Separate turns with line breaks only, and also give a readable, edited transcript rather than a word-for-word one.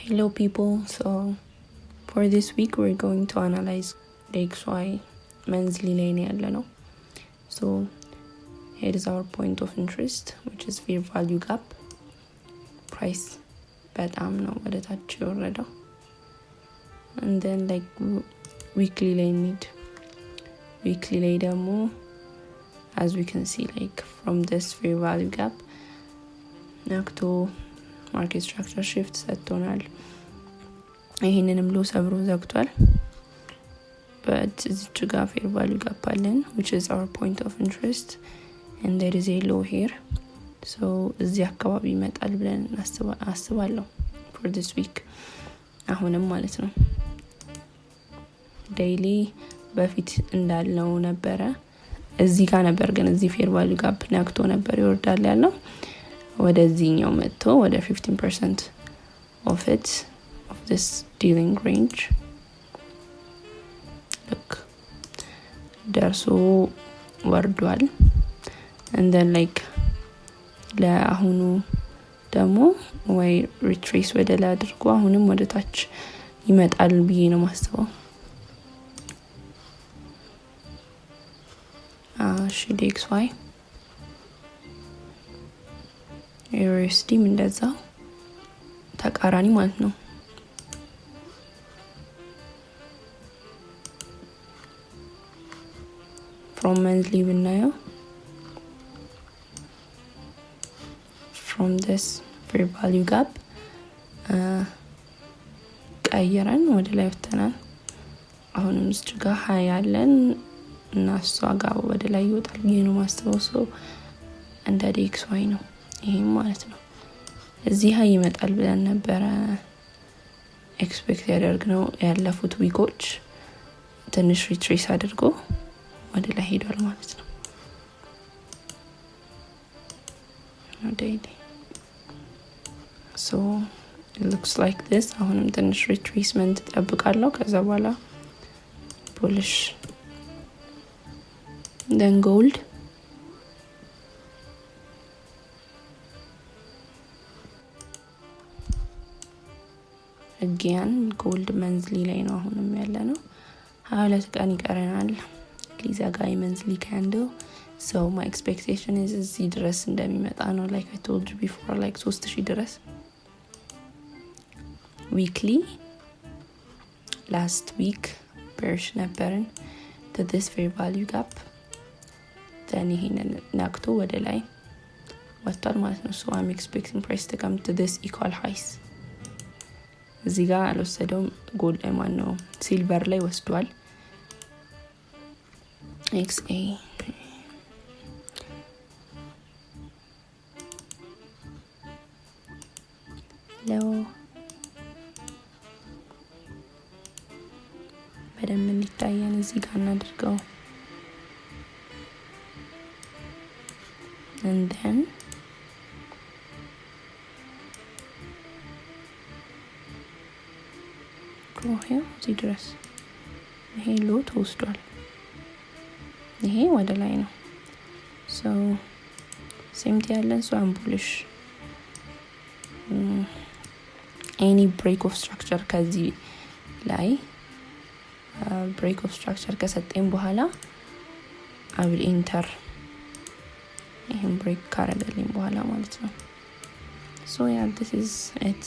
Hello people, so for this week we're going to analyze the XY monthly linear. So here is our point of interest, which is fair value gap. Price በጣም ነው ወደ ታች የወረደው. And then like weekly ላይ need weekly ላይ ደግሞ as we can see like from this fair value gap ነክቶ market structure shift ሰጥቶናል. ይሄንንም ሎ ሰብሮ ዘግቷል. But እዚች ጋር fair value gap አለን, which is our point of interest, and there is a low here. So እዚህ አካባቢ ይመጣል ብለን አስባለሁ for this week. አሁንም ማለት ነው daily በፊት እንዳለው ነበረ እዚህ ጋር ነበር፣ ግን እዚህ fair value gap ነክቶ ነበር ይወርዳል ያለው ወደዚህኛው መጥቶ ወደ 15% of it of this dealing range look ደርሶ ወርዷል. and then like ለአሁኑ ደግሞ ወይ retrace ወደ ላይ አድርጎ አሁንም ወደ ታች ይመጣል ብዬ ነው ማስበው. DXY USD እንደዛው ተቃራኒ ማለት ነው. from monthly ብናየው from this fair value gap ቀይረን ወደ ላይ ወጥተናል. አሁንም እዚህ ጋር ሃይ ያለን እና እሷ ጋር ወደ ላይ ይወጣል ብዬ ነው ማስበው. so እንደ DXY ነው ይሄ ማለት ነው. እዚህ ሃይ ይመጣል ብለን ነበር ኤክስፔክት ያደርግነው ያለፉት ዊኮች ትንሽ ሪትሬስ አድርጎ ወደ ላይ ሄዷል ማለት ነው. daily so it looks like this. አሁንም ትንሽ retracement ተጠብቃለሁ ከዛ በኋላ bullish. then gold again gold monthly ላይ ነው አሁንም ያለ ነው 22 ቀን ይቀረናል ሊዘጋ monthly candle. so my expectation is እዚህ ድረስ እንደሚመጣ ነው, like I told you before, like 3000 ድረስ. weekly last week bearish ነበርን to this fair value gap, then ይሄንን ነክቶ ወደ ላይ ወጥቷል ማለት ነው. so I'm expecting price to come to this equal highs. እዚህ ጋር አልወሰደውም ጎልድ ላይ ማን ነው ሲልቨር ላይ ወስዷል. XA ለው በደንብ እንዲታየን እዚህ ጋር እናድርገው. and then እዚህ ድረስ ይሄ ሎ ተወስዷል, ይሄ ወደ ላይ ነው. so ሴምቲ ያለን so I'm bullish. any break of structure ከዚህ ላይ break of structure ከሰጠን በኋላ I will enter ይሄን break ካረገልኝ በኋላ ማለት ነው. so yeah, this is it.